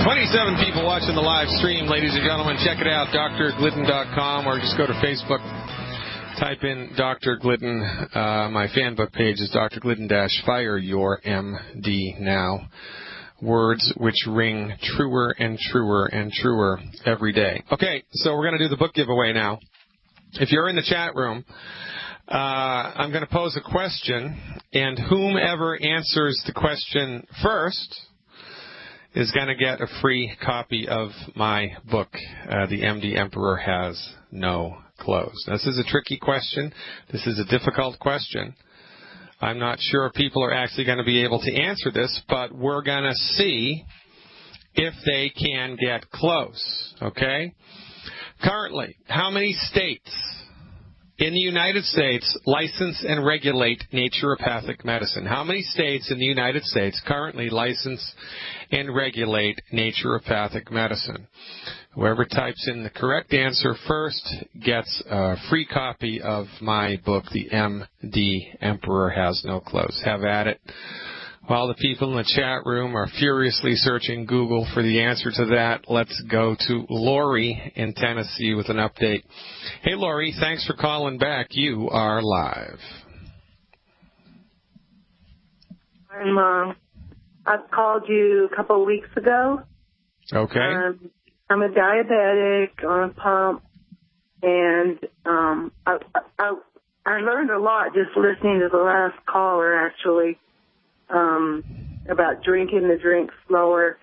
27 people watching the live stream, ladies and gentlemen. Check it out, drglidden.com, or just go to Facebook. Type in Dr. Glidden. My fan book page is Dr. Glidden-Fire Your MD Now. Words which ring truer and truer and truer every day. Okay, so we're going to do the book giveaway now. If you're in the chat room, I'm going to pose a question, and whomever answers the question first is going to get a free copy of my book, The MD Emperor Has No Clothes. This is a tricky question. This is a difficult question. I'm not sure if people are actually going to be able to answer this, but we're going to see if they can get close, okay? Currently, how many states in the United States license and regulate naturopathic medicine? How many states in the United States currently license and regulate naturopathic medicine? Whoever types in the correct answer first gets a free copy of my book, The MD Emperor Has No Clothes. Have at it. While the people in the chat room are furiously searching Google for the answer to that, let's go to Lori in Tennessee with an update. Hey, Lori, thanks for calling back. You are live. I've called you a couple of weeks ago. Okay. I'm a diabetic on a pump, and I learned a lot just listening to the last caller, actually. About drinking the drink slower.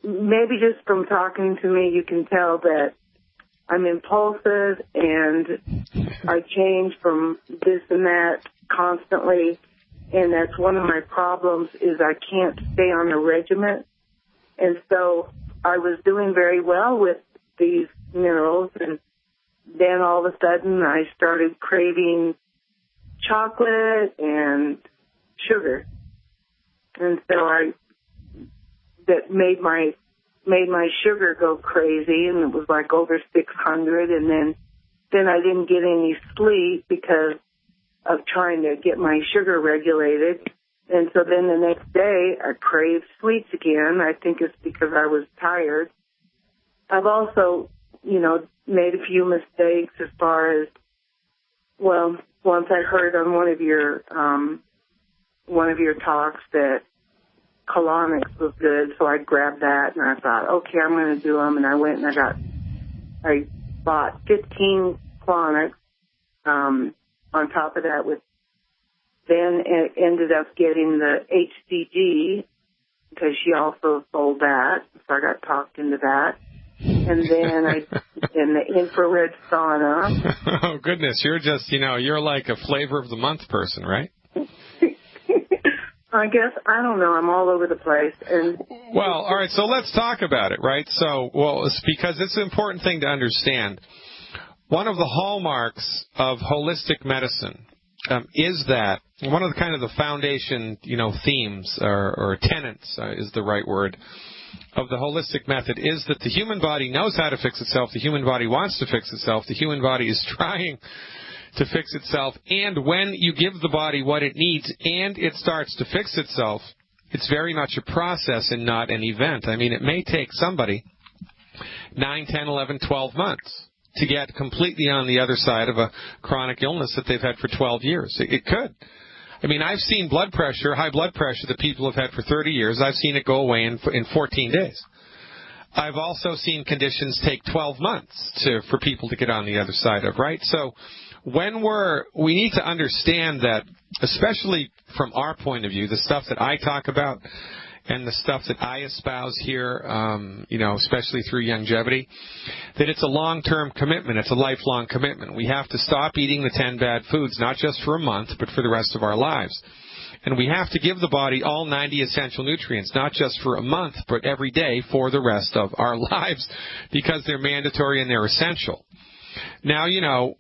Maybe just from talking to me, you can tell that I'm impulsive and I change from this and that constantly. And that's one of my problems is I can't stay on a regimen. And so I was doing very well with these minerals, and then all of a sudden I started craving chocolate and sugar, and so that made my sugar go crazy, and it was like over 600, and then I didn't get any sleep because of trying to get my sugar regulated, and so then the next day I craved sweets again. I think it's because I was tired. I've also, made a few mistakes as far as, well, once I heard on one of your talks that colonics was good, so I grabbed that and I thought, okay, I'm going to do them. And I went and I bought 15 colonics. On top of that, then it ended up getting the HCG because she also sold that, so I got talked into that. And then in the infrared sauna. Oh, goodness. You're just, you're like a flavor of the month person, right? I guess, I don't know. I'm all over the place. Well, all right. So let's talk about it, right? So, it's because it's an important thing to understand. One of the hallmarks of holistic medicine is that one of the kind of the foundation, themes or tenets is the right word of the holistic method is that the human body knows how to fix itself. The human body wants to fix itself. The human body is trying to fix itself. And when you give the body what it needs and it starts to fix itself, it's very much a process and not an event. I mean, it may take somebody 9, 10, 11, 12 months to get completely on the other side of a chronic illness that they've had for 12 years. It could. I mean, I've seen high blood pressure that people have had for 30 years. I've seen it go away in 14 days. I've also seen conditions take 12 months for people to get on the other side of, right? So we need to understand that, especially from our point of view, the stuff that I talk about and the stuff that I espouse here, especially through longevity, that it's a long-term commitment. It's a lifelong commitment. We have to stop eating the 10 bad foods, not just for a month, but for the rest of our lives. And we have to give the body all 90 essential nutrients, not just for a month, but every day for the rest of our lives, because they're mandatory and they're essential. Now,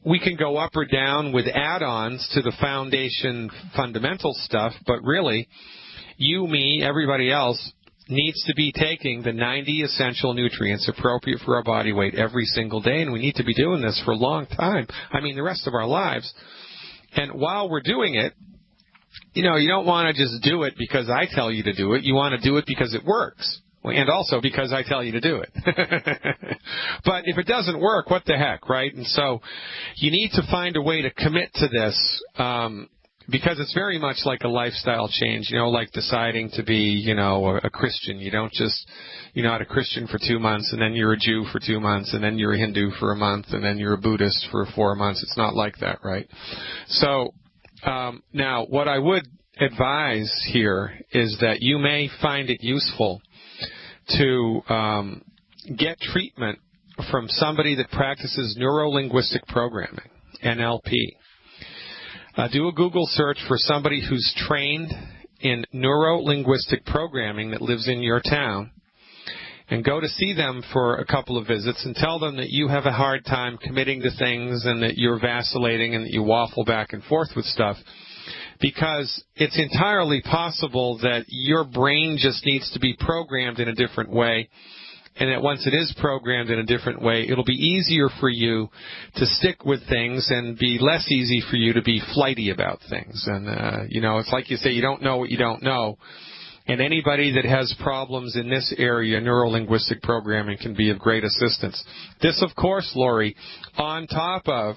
we can go up or down with add-ons to the foundation fundamental stuff, but really, you, me, everybody else needs to be taking the 90 essential nutrients appropriate for our body weight every single day, and we need to be doing this for a long time. I mean, the rest of our lives. And while we're doing it, you don't want to just do it because I tell you to do it. You want to do it because it works. And also because I tell you to do it. But if it doesn't work, what the heck, right? And so you need to find a way to commit to this, because it's very much like a lifestyle change, like deciding to be, a Christian. You don't just, you're not a Christian for 2 months, and then you're a Jew for 2 months, and then you're a Hindu for a month, and then you're a Buddhist for 4 months. It's not like that, right? So now what I would advise here is that you may find it useful to get treatment from somebody that practices neuro-linguistic programming, NLP. Do a Google search for somebody who's trained in neuro-linguistic programming that lives in your town, and go to see them for a couple of visits and tell them that you have a hard time committing to things and that you're vacillating and that you waffle back and forth with stuff. Because it's entirely possible that your brain just needs to be programmed in a different way, and that once it is programmed in a different way, it'll be easier for you to stick with things and be less easy for you to be flighty about things. And, it's like you say, you don't know what you don't know. And anybody that has problems in this area, neuro-linguistic programming, can be of great assistance. This, of course, Lori, on top of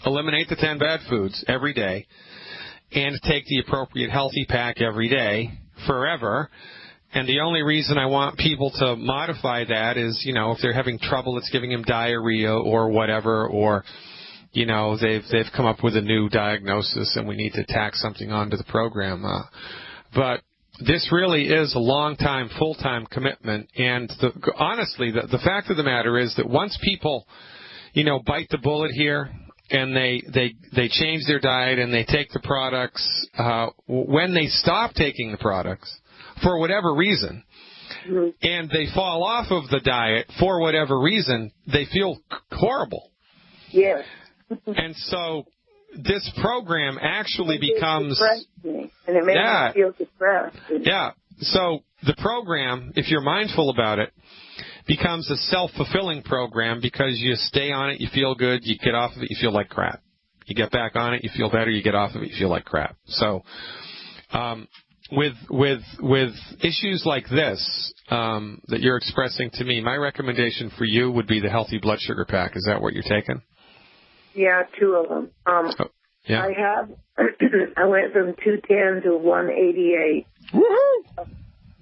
eliminate the 10 bad foods every day, and take the appropriate healthy pack every day, forever. And the only reason I want people to modify that is, if they're having trouble, it's giving them diarrhea or whatever, or, they've come up with a new diagnosis and we need to tack something onto the program. But this really is a long-time, full-time commitment. And honestly, the fact of the matter is that once people, bite the bullet here, and they change their diet and they take the products, when they stop taking the products for whatever reason, and they fall off of the diet for whatever reason, they feel horrible. Yes. And so this program actually becomes... me, and it makes me feel depressed. Yeah. So the program, if you're mindful about it, becomes a self-fulfilling program because you stay on it, you feel good, you get off of it, you feel like crap. You get back on it, you feel better, you get off of it, you feel like crap. So with issues like this that you're expressing to me, my recommendation for you would be the Healthy Blood Sugar Pack. Is that what you're taking? Yeah, 2 of them. Yeah. I went from 210 to 188. Woohoo!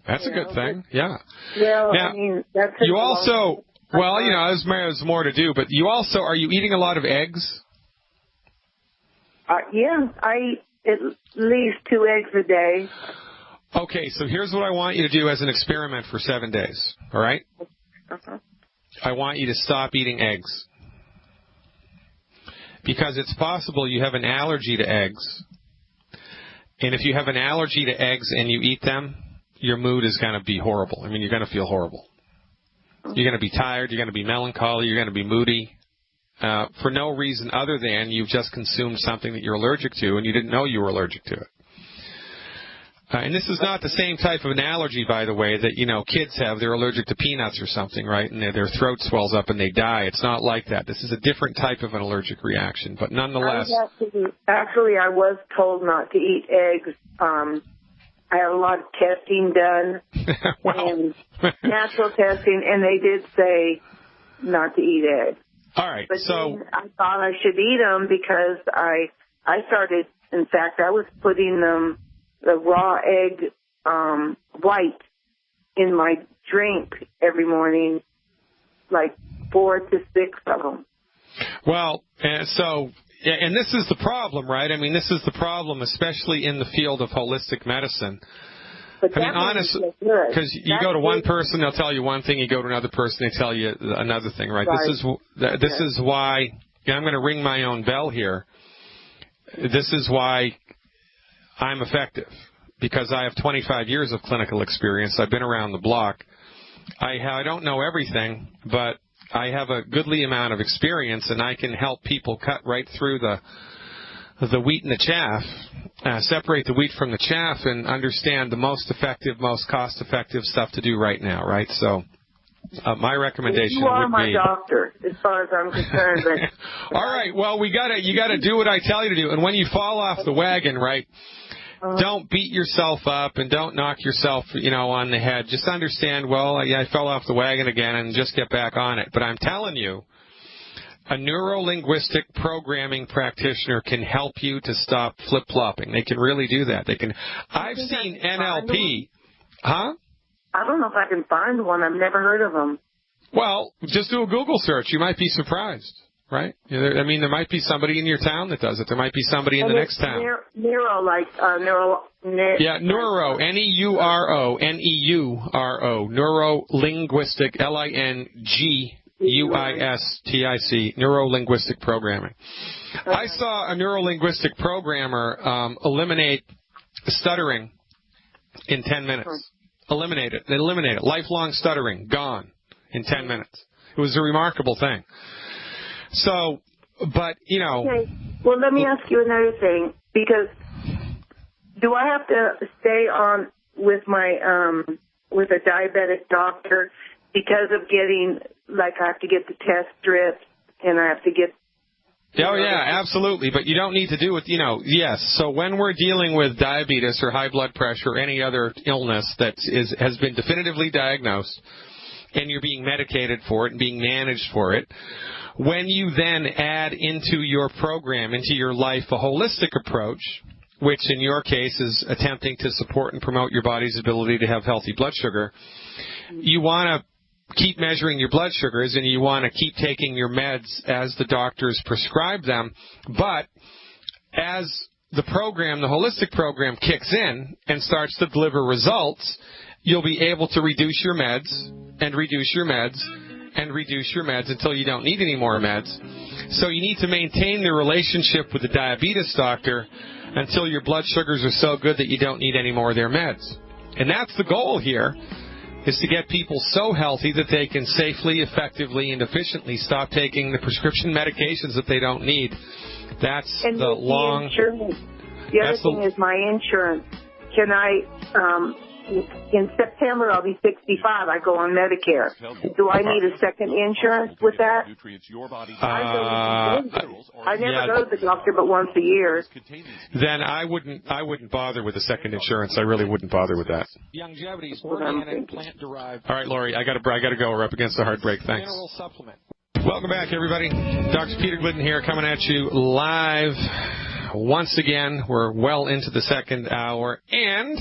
That's a good thing. Yeah. Well, now, that's you also, there's more to do, but are you eating a lot of eggs? Yeah, I eat at least 2 eggs a day. Okay, so here's what I want you to do as an experiment for 7 days, all right? Uh-huh. I want you to stop eating eggs. Because it's possible you have an allergy to eggs. And if you have an allergy to eggs and you eat them, your mood is going to be horrible. You're going to feel horrible. You're going to be tired. You're going to be melancholy. You're going to be moody for no reason other than you've just consumed something that you're allergic to and you didn't know you were allergic to it. And this is not the same type of an allergy, by the way, that, kids have. They're allergic to peanuts or something, right? And their throat swells up and they die. It's not like that. This is a different type of an allergic reaction. But nonetheless... Actually, I was told not to eat eggs. I had a lot of testing done, and natural testing, and they did say not to eat eggs. All right, but so... I thought I should eat them because I started, in fact, I was putting the raw egg white in my drink every morning, like 4 to 6 of them. Well, and this is the problem, right? This is the problem, especially in the field of holistic medicine. But honestly, because you go to one person, they'll tell you one thing. You go to another person, they tell you another thing, right? This is why I'm going to ring my own bell here. This is why I'm effective, because I have 25 years of clinical experience. I've been around the block. I don't know everything, but I have a goodly amount of experience, and I can help people cut right through the wheat and the chaff, separate the wheat from the chaff, and understand the most effective, most cost-effective stuff to do right now, right? So My recommendation you are would my be doctor, as far as I'm concerned. But all right. Well, you gotta do what I tell you to do. And when you fall off the wagon, right, don't beat yourself up and don't knock yourself, on the head. Just understand, well, yeah, I fell off the wagon again, and just get back on it. But I'm telling you, a neuro-linguistic programming practitioner can help you to stop flip-flopping. They can really do that. They can. I've seen NLP. Huh? I don't know if I can find one. I've never heard of them. Well, just do a Google search. You might be surprised, right? I mean, there might be somebody in your town that does it. There might be somebody in the next town. Neuro. Yeah, neuro, Neuro, Neuro, neuro-linguistic, LINGUISTIC, neuro-linguistic programming. Okay. I saw a neuro-linguistic programmer eliminate stuttering in 10 minutes. Eliminate it. They eliminate it. Lifelong stuttering, gone in 10 minutes. It was a remarkable thing. So, but, Okay. Well, let me ask you another thing, because do I have to stay on with my, with a diabetic doctor because of getting, I have to get the test strips and I have to get... Oh, yeah, absolutely. But you don't need to do it, yes. So when we're dealing with diabetes or high blood pressure or any other illness that has been definitively diagnosed and you're being medicated for it and being managed for it, when you then add into your program, into your life, a holistic approach, which in your case is attempting to support and promote your body's ability to have healthy blood sugar, you want to keep measuring your blood sugars and you want to keep taking your meds as the doctors prescribe them. But as the program, the holistic program, kicks in and starts to deliver results, you'll be able to reduce your meds and reduce your meds and reduce your meds until you don't need any more meds. So you need to maintain the relationship with the diabetes doctor until your blood sugars are so good that you don't need any more of their meds. And that's the goal here, is to get people so healthy that they can safely, effectively, and efficiently stop taking the prescription medications that they don't need. That's and the long... The other thing is my insurance. Can I... in September, I'll be 65. I go on Medicare. Do I need a second insurance with that? I never go to the doctor but once a year. Then I wouldn't bother with a second insurance. I really wouldn't bother with that. All right, Lori, I got to go. We're up against the hard break. Thanks. Welcome back, everybody. Dr. Peter Glidden here, coming at you live once again. We're well into the second hour, and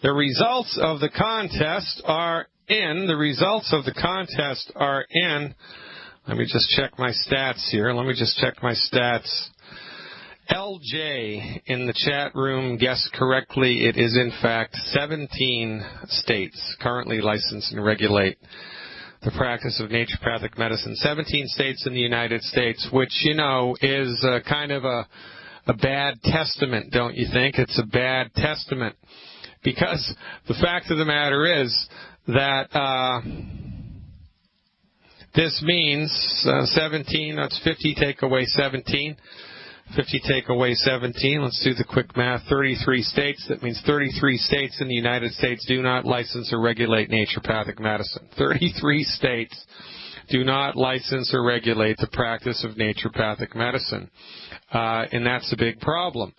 the results of the contest are in. Let me just check my stats here. LJ in the chat room guessed correctly. It is, in fact, 17 states currently license and regulate the practice of naturopathic medicine. 17 states in the United States, which, is kind of a bad testament, don't you think? It's a bad testament. Because the fact of the matter is that this means 17, that's 50 take away 17. 50 take away 17, let's do the quick math, 33 states. That means 33 states in the United States do not license or regulate naturopathic medicine. 33 states do not license or regulate the practice of naturopathic medicine. And that's a big problem.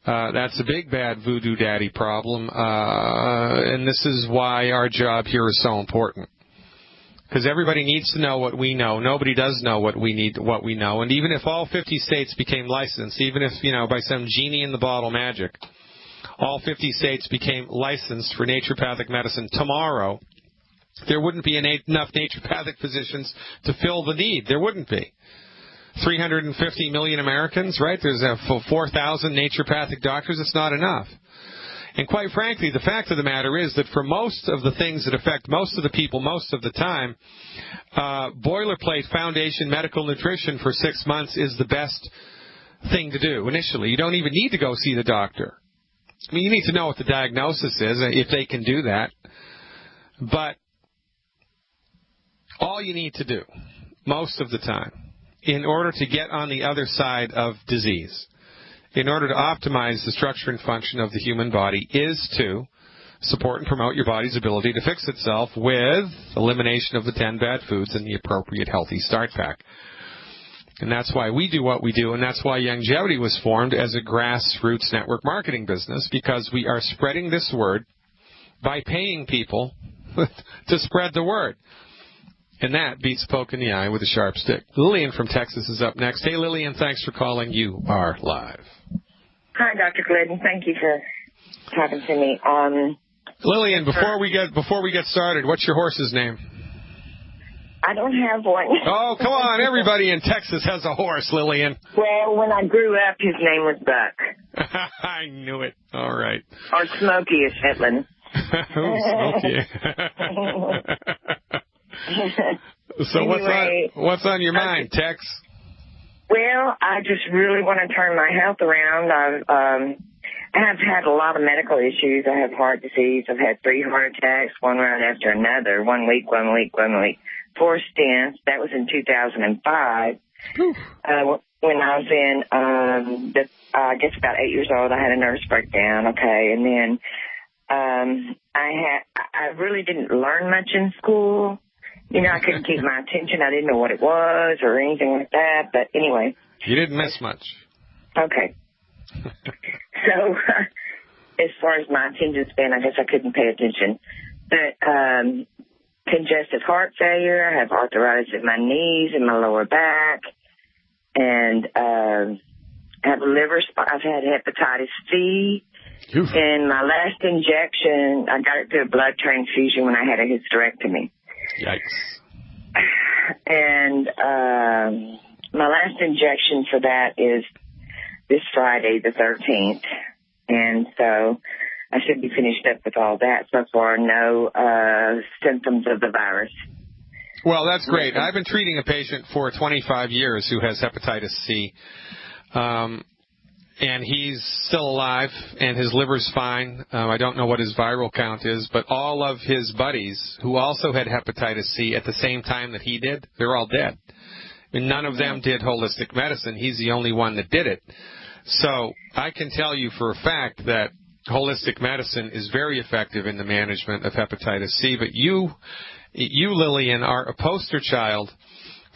That's a big, bad voodoo daddy problem, and this is why our job here is so important. Because everybody needs to know what we know. Nobody does know what we know. And even if all 50 states became licensed, even if, by some genie in the bottle magic, all 50 states became licensed for naturopathic medicine tomorrow, there wouldn't be enough naturopathic physicians to fill the need. There wouldn't be. 350 million Americans, right? There's 4,000 naturopathic doctors. It's not enough. And quite frankly, the fact of the matter is that for most of the things that affect most of the people most of the time, boilerplate foundation medical nutrition for 6 months is the best thing to do initially. You don't even need to go see the doctor. I mean, you need to know what the diagnosis is, if they can do that. But all you need to do, most of the time, in order to get on the other side of disease, in order to optimize the structure and function of the human body, is to support and promote your body's ability to fix itself with elimination of the 10 bad foods and the appropriate healthy start pack. And that's why we do what we do, and that's why Longevity was formed as a grassroots network marketing business, because we are spreading this word by paying people to spread the word. And that beats poke in the eye with a sharp stick. Lillian from Texas is up next. Hey, Lillian, thanks for calling. You are live. Hi, Dr. Glidden. Thank you for talking to me. Lillian, before we get started, what's your horse's name? I don't have one. Oh, come on. Everybody in Texas has a horse, Lillian. Well, when I grew up, his name was Buck. I knew it. All right. Or Smokey is Shetland. Oh, Smokey. So anyway, what's on your mind, Tex? Well, I just really want to turn my health around. I've had a lot of medical issues. I have heart disease. I've had 3 heart attacks, one right after another, 1 week. 4 stents. That was in 2005. When I was in, I guess about 8 years old, I had a nervous breakdown. Okay, and then I really didn't learn much in school. You know, I couldn't keep my attention. I didn't know what it was or anything like that. But anyway. You didn't miss much. Okay. So, as far as my attention span, I guess I couldn't pay attention. But congestive heart failure, I have arthritis in my knees and my lower back, and I have liver spot. I've had hepatitis C. Oof. And my last injection, I got it through a blood transfusion when I had a hysterectomy. Yikes. And my last injection for that is this Friday, the 13th. And so I should be finished up with all that. So far, no symptoms of the virus. Well, that's great. I've been treating a patient for 25 years who has hepatitis C. And he's still alive, and his liver's fine. I don't know what his viral count is, but all of his buddies who also had hepatitis C at the same time that he did, they're all dead. And none of them did holistic medicine. He's the only one that did it. So I can tell you for a fact that holistic medicine is very effective in the management of hepatitis C. But you, Lillian, are a poster child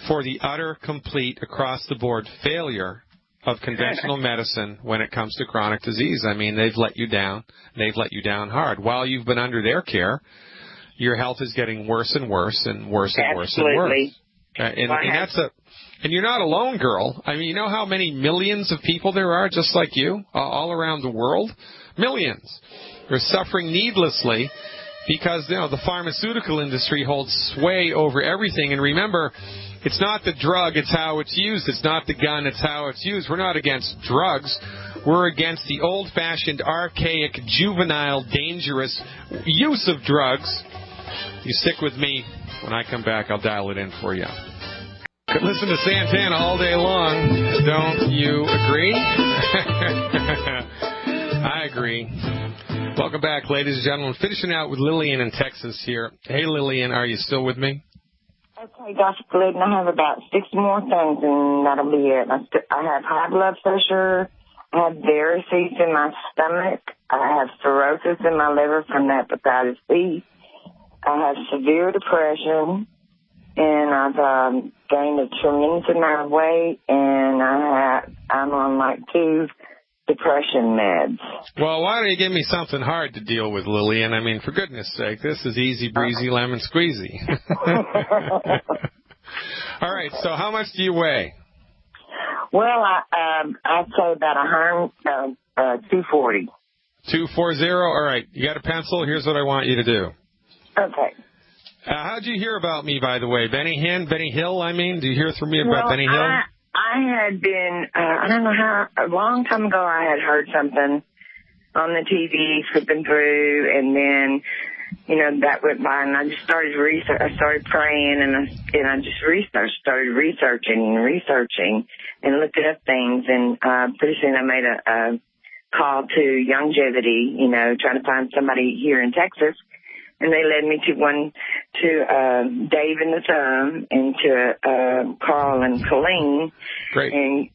for the utter, complete, across-the-board failure of conventional medicine when it comes to chronic disease. I mean, they've let you down. They've let you down hard. While you've been under their care, your health is getting worse and worse and worse and worse and worse. And you're not alone, girl. I mean, you know how many millions of people there are just like you all around the world? Millions. They're suffering needlessly because, you know, the pharmaceutical industry holds sway over everything. And remember, it's not the drug, it's how it's used. It's not the gun, it's how it's used. We're not against drugs. We're against the old-fashioned, archaic, juvenile, dangerous use of drugs. You stick with me. When I come back, I'll dial it in for you. Could listen to Santana all day long. Don't you agree? I agree. Welcome back, ladies and gentlemen. Finishing out with Lillian in Texas here. Hey, Lillian, are you still with me? Okay, Dr. Glidden, I have about 6 more things, and that'll be it. I have high blood pressure. I have varices in my stomach. I have cirrhosis in my liver from hepatitis C. I have severe depression, and I've gained a tremendous amount of weight, and I'm on like 2 depression meds. Well, why don't you give me something hard to deal with, Lillian? I mean, for goodness sake, this is easy breezy lemon squeezy. All right, so how much do you weigh? Well, I'd say about 240. 240? All right, you got a pencil? Here's what I want you to do. Okay. How'd you hear about me, by the way? Benny Hill, I mean? Do you hear from me about Benny Hill? I had been, I don't know how, a long time ago I had heard something on the TV flipping through, and then, you know, that went by, and I just started I started praying, and I just started researching and looking up things, and pretty soon I made a call to Longevity, you know, trying to find somebody here in Texas. And they led me to Dave and the Thumb, and to Carl and Colleen. Great. And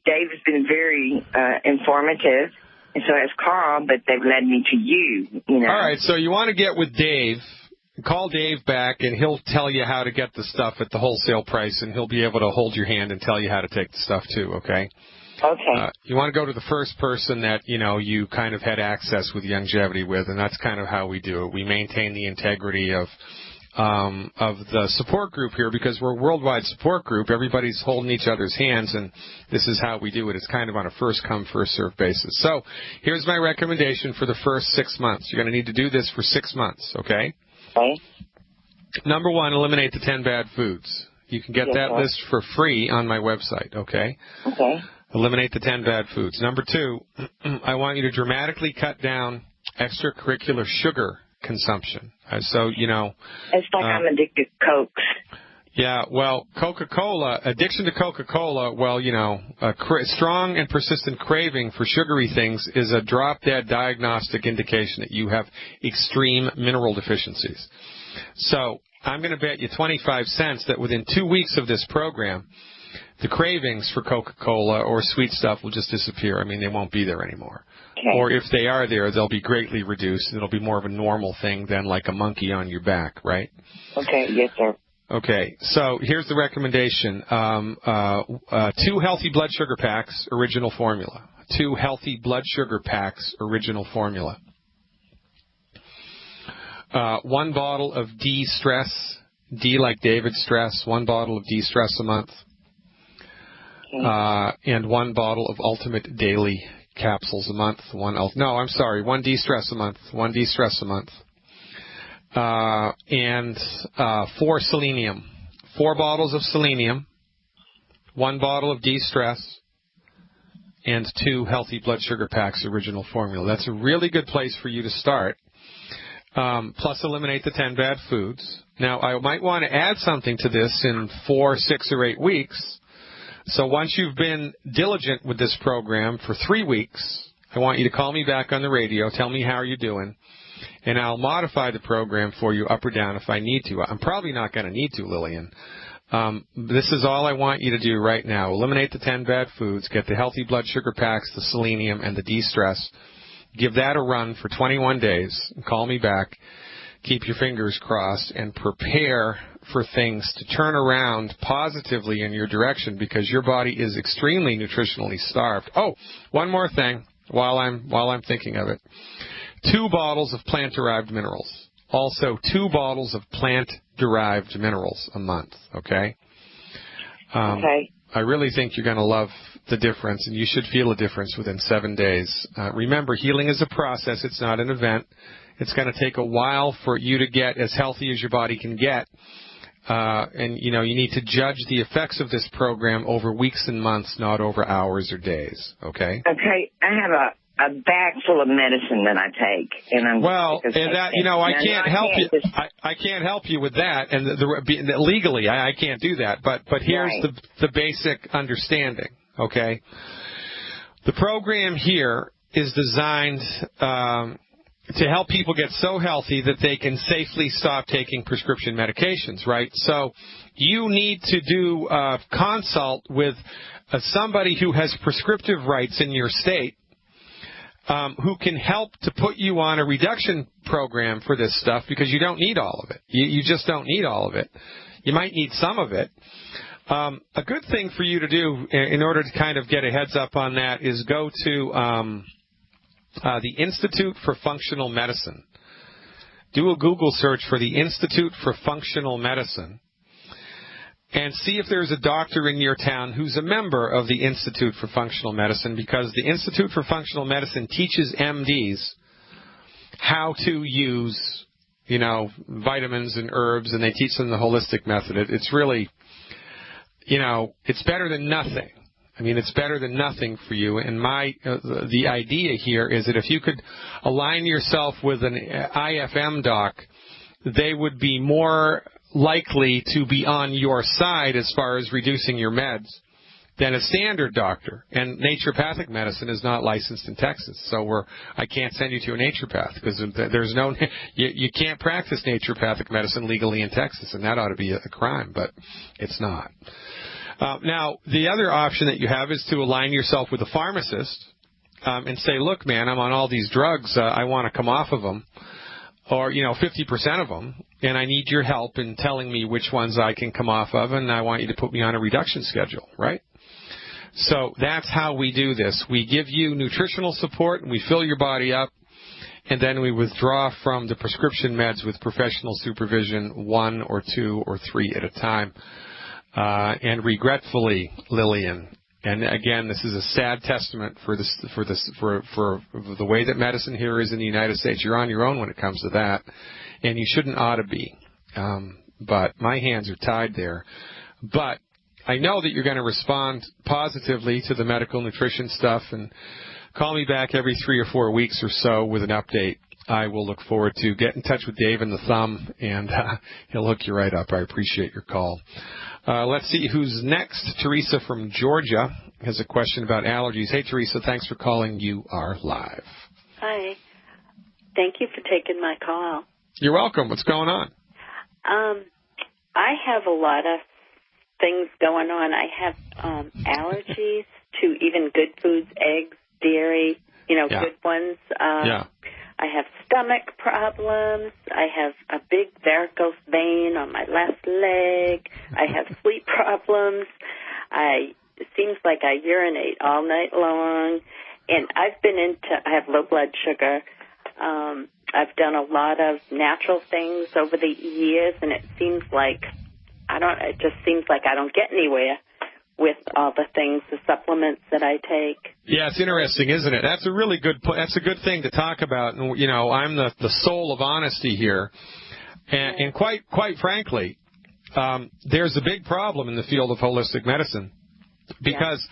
Dave has been very informative. And so it's Carl, but they've led me to you, you know. All right, so you want to get with Dave. Call Dave back, and he'll tell you how to get the stuff at the wholesale price, and he'll be able to hold your hand and tell you how to take the stuff, too, okay? Okay. You want to go to the first person that, you know, you kind of had access with longevity with, and that's kind of how we do it. We maintain the integrity of the support group here because we're a worldwide support group. Everybody's holding each other's hands, and this is how we do it. It's kind of on a first-come, first-served basis. So here's my recommendation for the first 6 months. You're going to need to do this for 6 months, okay? Okay. Number 1, eliminate the 10 bad foods. You can get that list for free on my website, okay? Okay. Eliminate the 10 bad foods. Number 2, I want you to dramatically cut down extracurricular sugar consumption. So, you know. It's like I'm addicted to Cokes. Yeah, well, Coca-Cola, addiction to Coca-Cola, well, you know, strong and persistent craving for sugary things is a drop-dead diagnostic indication that you have extreme mineral deficiencies. So I'm going to bet you 25 cents that within 2 weeks of this program, the cravings for Coca-Cola or sweet stuff will just disappear. I mean, they won't be there anymore. Okay. Or if they are there, they'll be greatly reduced. It'll be more of a normal thing than like a monkey on your back, right? Okay, yes, sir. Okay, so here's the recommendation. 2 healthy blood sugar packs, original formula. 2 healthy blood sugar packs, original formula. 1 bottle of D-Stress, D like David Stress, 1 bottle of D-Stress a month. And 1 bottle of Ultimate Daily capsules a month. 1 D-Stress a month. 1 D-Stress a month. And 4 selenium. 4 bottles of selenium. 1 bottle of D-Stress. And 2 healthy blood sugar packs, original formula. That's a really good place for you to start. Plus eliminate the 10 bad foods. Now, I might want to add something to this in 4, 6, or 8 weeks. So once you've been diligent with this program for 3 weeks, I want you to call me back on the radio, tell me how you're doing, and I'll modify the program for you up or down if I need to. I'm probably not going to need to, Lillian. This is all I want you to do right now. Eliminate the 10 bad foods, get the healthy blood sugar packs, the selenium, and the D-Stress. Give that a run for 21 days. Call me back. Keep your fingers crossed and prepare for things to turn around positively in your direction because your body is extremely nutritionally starved. Oh, one more thing while I'm thinking of it. 2 bottles of plant-derived minerals. Also 2 bottles of plant-derived minerals a month, okay? Okay. I really think you're going to love the difference, and you should feel a difference within 7 days. Remember, healing is a process. It's not an event. It's going to take a while for you to get as healthy as your body can get. And, you know, you need to judge the effects of this program over weeks and months, not over hours or days, okay? Okay. I have a bag full of medicine that I take. And I'm I can't help you. I can't help you with that. And legally, I can't do that. But here's the basic understanding, okay? The program here is designed to help people get so healthy that they can safely stop taking prescription medications, right? So you need to do a consult with somebody who has prescriptive rights in your state who can help to put you on a reduction program for this stuff because you don't need all of it. You just don't need all of it. You might need some of it. A good thing for you to do in order to kind of get a heads up on that is go to the Institute for Functional Medicine. Do a Google search for the Institute for Functional Medicine and see if there's a doctor in your town who's a member of the Institute for Functional Medicine because the Institute for Functional Medicine teaches MDs how to use, vitamins and herbs, and they teach them the holistic method. It's really, it's better than nothing. I mean, it's better than nothing for you. And the idea here is that if you could align yourself with an IFM doc, they would be more likely to be on your side as far as reducing your meds than a standard doctor. And naturopathic medicine is not licensed in Texas, so I can't send you to a naturopath because there's no you can't practice naturopathic medicine legally in Texas, and that ought to be a crime, but it's not. Now, the other option that you have is to align yourself with a pharmacist and say, look, man, I'm on all these drugs. I want to come off of them, or, 50% of them, and I need your help in telling me which ones I can come off of, and I want you to put me on a reduction schedule, right? So that's how we do this. We give you nutritional support, and we fill your body up, and then we withdraw from the prescription meds with professional supervision, 1 or 2 or 3 at a time. And regretfully, Lillian, and again, this is a sad testament for the way that medicine here is in the United States. You're on your own when it comes to that, and you shouldn't ought to be. But my hands are tied there. But I know that you're going to respond positively to the medical nutrition stuff, and call me back every 3 or 4 weeks or so with an update. I will look forward to get in touch with Dave and the Thumb, and he'll hook you right up. I appreciate your call. Let's see who's next. Teresa from Georgia has a question about allergies. Hey, Teresa, thanks for calling. You are live. Hi. Thank you for taking my call. You're welcome. What's going on? I have a lot of things going on. I have allergies to even good foods, eggs, dairy, good ones. I have stomach problems. I have a big varicose vein on my left leg. I have sleep problems. It seems like I urinate all night long. And I have low blood sugar. I've done a lot of natural things over the years, and it just seems like I don't get anywhere with all the things, the supplements that I take. Yeah, it's interesting, isn't it? That's a really good that's a good thing to talk about. And I'm the soul of honesty here. And quite frankly, there's a big problem in the field of holistic medicine, because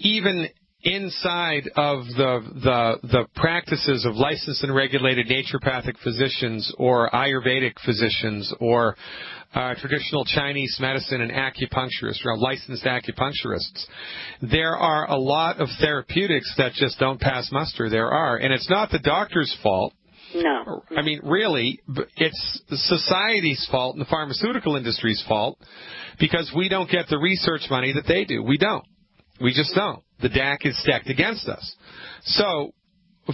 even inside of the practices of licensed and regulated naturopathic physicians or Ayurvedic physicians or traditional Chinese medicine and acupuncturists or licensed acupuncturists, there are a lot of therapeutics that just don't pass muster. There are. And it's not the doctor's fault. No. I mean, really, it's society's fault and the pharmaceutical industry's fault, because we don't get the research money that they do. We don't. We just don't. The DAC is stacked against us. So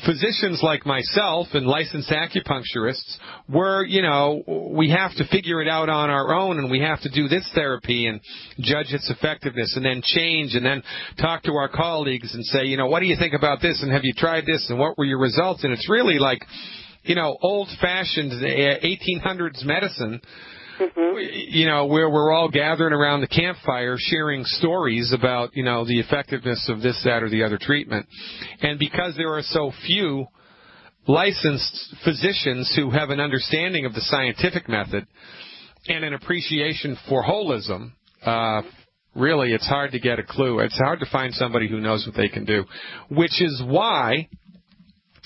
physicians like myself and licensed acupuncturists, we have to figure it out on our own, and we have to do this therapy and judge its effectiveness and then change and then talk to our colleagues and say, what do you think about this, and have you tried this, and what were your results? And it's really like, old-fashioned 1800s medicine, where we're all gathering around the campfire sharing stories about, the effectiveness of this, that, or the other treatment. And because there are so few licensed physicians who have an understanding of the scientific method and an appreciation for holism, really it's hard to get a clue. It's hard to find somebody who knows what they can do, which is why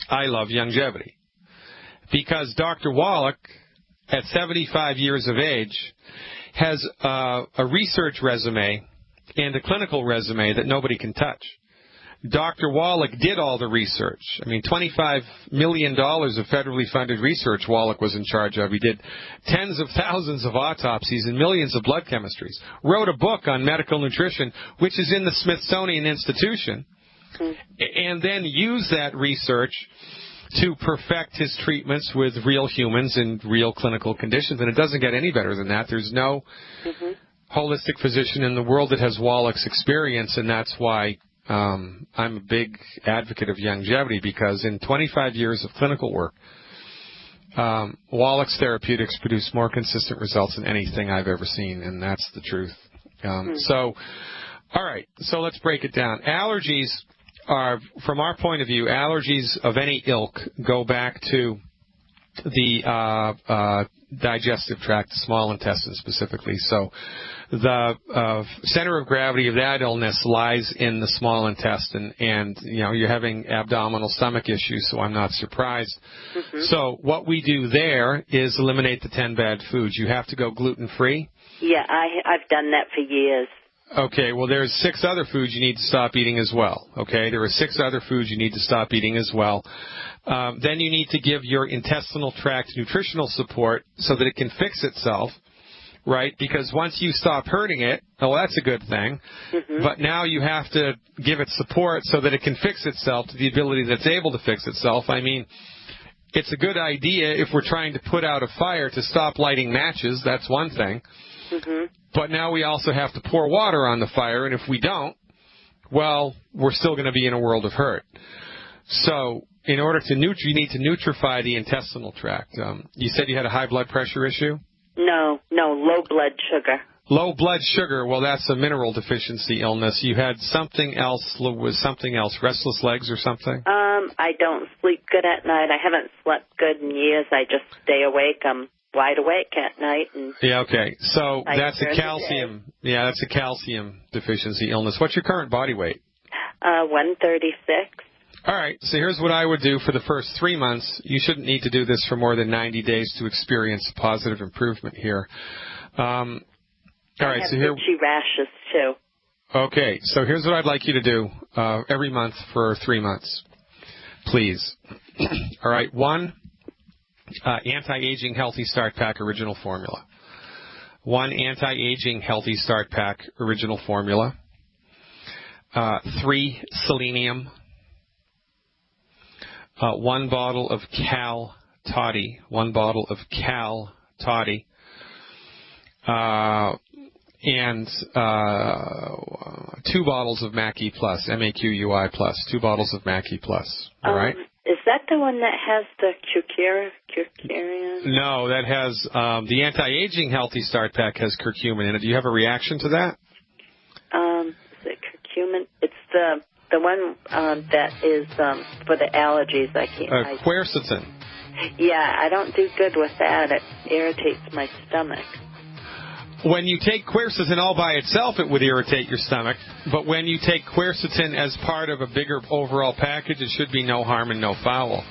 I love longevity. Because Dr. Wallach, at 75 years of age, has a research resume and a clinical resume that nobody can touch. Dr. Wallach did all the research. I mean, $25 million of federally funded research Wallach was in charge of. He did tens of thousands of autopsies and millions of blood chemistries. Wrote a book on medical nutrition, which is in the Smithsonian Institution, and then used that research to perfect his treatments with real humans in real clinical conditions. And it doesn't get any better than that. There's no holistic physician in the world that has Wallach's experience, and that's why I'm a big advocate of longevity, because in 25 years of clinical work, Wallach's therapeutics produce more consistent results than anything I've ever seen, and that's the truth. So, all right, so let's break it down. Allergies are, from our point of view, allergies of any ilk go back to the digestive tract, the small intestine specifically. So the center of gravity of that illness lies in the small intestine, and you're having abdominal stomach issues, so I'm not surprised. So what we do there is eliminate the 10 bad foods. You have to go gluten-free. Yeah, I've done that for years. Okay, well, there's 6 other foods you need to stop eating as well. Okay, there are 6 other foods you need to stop eating as well. Then you need to give your intestinal tract nutritional support so that it can fix itself. right? Because once you stop hurting it, oh, that's a good thing. Mm-hmm. But now you have to give it support so that it can fix itself to the ability that's able to fix itself. I mean, it's a good idea if we're trying to put out a fire to stop lighting matches. That's one thing. Mm-hmm. But now we also have to pour water on the fire, and if we don't, well, we're still going to be in a world of hurt. So in order to you need to nutrify the intestinal tract. You said you had a high blood pressure issue? No, low blood sugar. Low blood sugar, well, that's a mineral deficiency illness. You had something else, restless legs or something? I don't sleep good at night. I haven't slept good in years. I just stay awake. I'm wide awake at night. And yeah, okay. So that's a calcium. Yeah, that's a calcium deficiency illness. What's your current body weight? 136. All right, so here's what I would do for the first 3 months. You shouldn't need to do this for more than 90 days to experience positive improvement here. All right, so here. Itchy rashes too. Okay, so here's what I'd like you to do every month for 3 months, please. All right, 1, anti-aging healthy start pack original formula. 1 anti-aging healthy start pack original formula. 3 selenium. 1 bottle of Cal Toddy. 1 bottle of Cal Toddy. And 2 bottles of Mackey Plus, MAQUI Plus, 2 bottles of Mackey Plus. All right? Is that the one that has the curcumin? No, that has the anti-aging healthy start pack has curcumin in it. Do you have a reaction to that? Is it curcumin? It's the one that is for the allergies. I can't. Quercetin. Yeah, I don't do good with that. It irritates my stomach. When you take quercetin all by itself, it would irritate your stomach. But when you take quercetin as part of a bigger overall package, it should be no harm and no foul.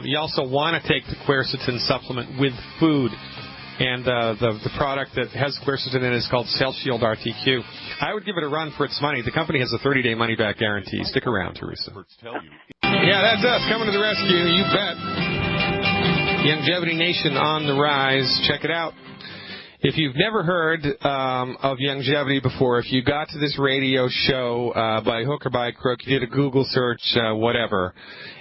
You also want to take the quercetin supplement with food. And the product that has quercetin in it is called Cell Shield RTQ. I would give it a run for its money. The company has a 30-day money-back guarantee. Stick around, Teresa. Yeah, that's us coming to the rescue. You bet. Longevity Nation on the rise. Check it out. If you've never heard of Longevity before, if you got to this radio show by hook or by crook, you did a Google search, whatever.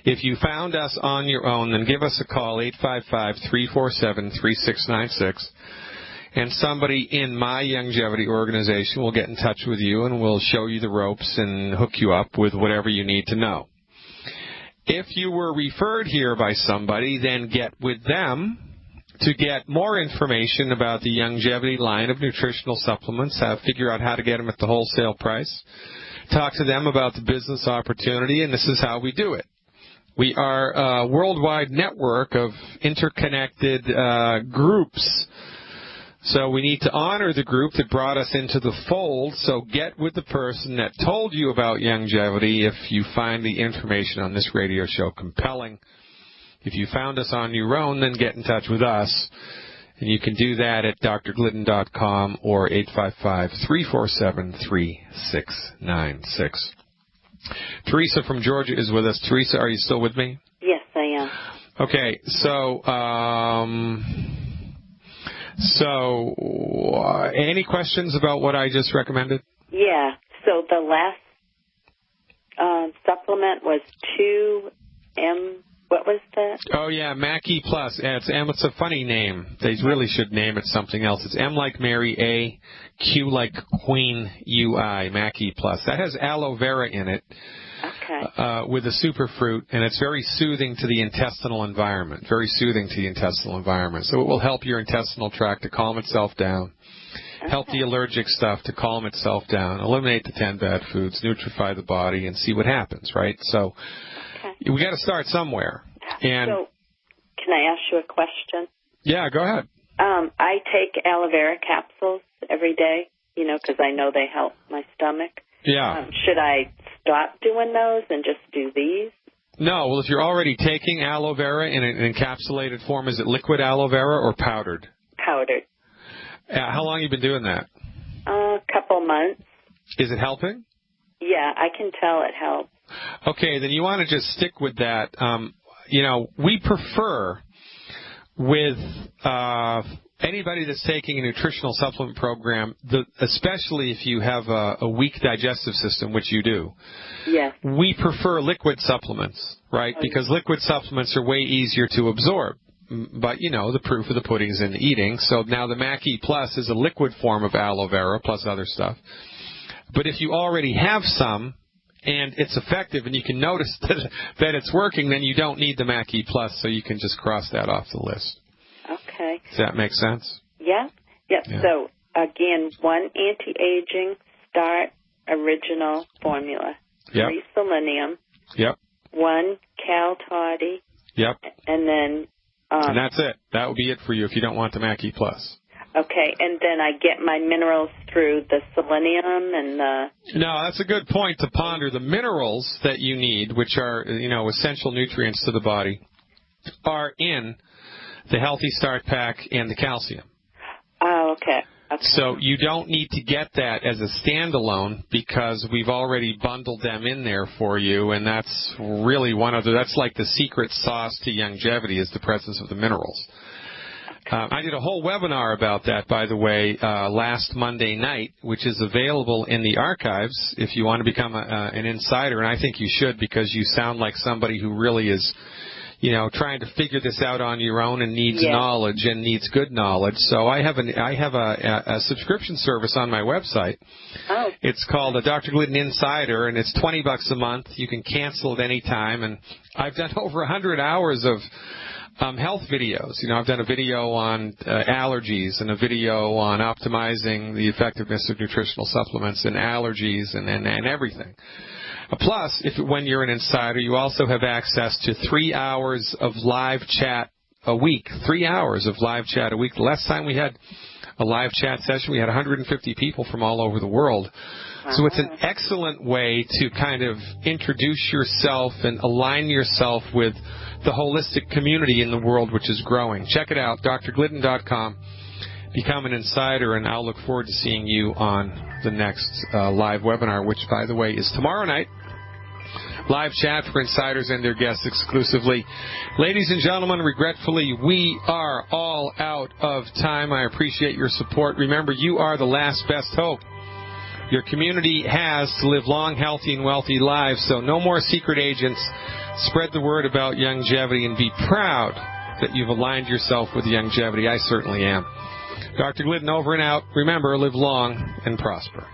If you found us on your own, then give us a call, 855-347-3696. And somebody in my Longevity organization will get in touch with you and will show you the ropes and hook you up with whatever you need to know. If you were referred here by somebody, then get with them to get more information about the Longevity line of nutritional supplements, figure out how to get them at the wholesale price, talk to them about the business opportunity, and this is how we do it. We are a worldwide network of interconnected groups, so we need to honor the group that brought us into the fold, so get with the person that told you about Longevity if you find the information on this radio show compelling. If you found us on your own, then get in touch with us. And you can do that at drglidden.com or 855-347-3696. Teresa from Georgia is with us. Teresa, are you still with me? Yes, I am. Okay, so any questions about what I just recommended? Yeah, so the last supplement was 2M. What was that? Oh, yeah, Mackey Plus. It's a funny name. They really should name it something else. It's M like Mary, A, Q like Queen, U-I, Mackey Plus. That has aloe vera in it. Okay. With a superfruit, and it's very soothing to the intestinal environment. Very soothing to the intestinal environment. So it will help your intestinal tract to calm itself down. Okay. Help the allergic stuff to calm itself down. Eliminate the 10 bad foods. Nutrify the body and see what happens, right? So we got to start somewhere. And so, can I ask you a question? Yeah, go ahead. I take aloe vera capsules every day, because I know they help my stomach. Yeah. Should I stop doing those and just do these? No. Well, if you're already taking aloe vera in an encapsulated form, is it liquid aloe vera or powdered? Powdered. How long have you been doing that? A couple months. Is it helping? Yeah, I can tell it helps. Okay, then you want to just stick with that. We prefer with anybody that's taking a nutritional supplement program, especially if you have a weak digestive system, which you do, yes, we prefer liquid supplements, right? Because liquid supplements are way easier to absorb. But, the proof of the pudding is in the eating. So now the Mac-E Plus is a liquid form of aloe vera plus other stuff. But if you already have some and it's effective and you can notice that it's working, then you don't need the Mac-E Plus, so you can just cross that off the list. Okay. Does that make sense? Yeah. Yep. Yeah. So, again, 1 anti-aging start original formula. Yep. 3 selenium. Yep. 1 Cal Toddy. Yep. And then... and that's it. That would be it for you if you don't want the Mac-E Plus. Okay, and then I get my minerals through the selenium and the... No, that's a good point to ponder. The minerals that you need, which are, essential nutrients to the body, are in the Healthy Start Pack and the calcium. Oh, okay. So you don't need to get that as a standalone because we've already bundled them in there for you, and that's really that's like the secret sauce to longevity is the presence of the minerals. I did a whole webinar about that, by the way, last Monday night, which is available in the archives if you want to become an insider, and I think you should because you sound like somebody who really is trying to figure this out on your own and needs knowledge and needs good knowledge. So I have a subscription service on my website. Oh. It's called a Dr. Glidden Insider, and it's $20 a month. You can cancel at any time, and I've done over 100 hours of health videos. I've done a video on allergies and a video on optimizing the effectiveness of nutritional supplements and allergies and everything. Plus, when you're an insider, you also have access to 3 hours of live chat a week. 3 hours of live chat a week. The last time we had a live chat session, we had 150 people from all over the world. So it's an excellent way to kind of introduce yourself and align yourself with the holistic community in the world, which is growing. Check it out, drglidden.com. Become an insider, and I'll look forward to seeing you on the next live webinar, which, by the way, is tomorrow night. Live chat for insiders and their guests exclusively. Ladies and gentlemen, regretfully, we are all out of time. I appreciate your support. Remember, you are the last best hope your community has to live long, healthy, and wealthy lives. So no more secret agents. Spread the word about longevity and be proud that you've aligned yourself with longevity. I certainly am. Dr. Glidden over and out. Remember, live long and prosper.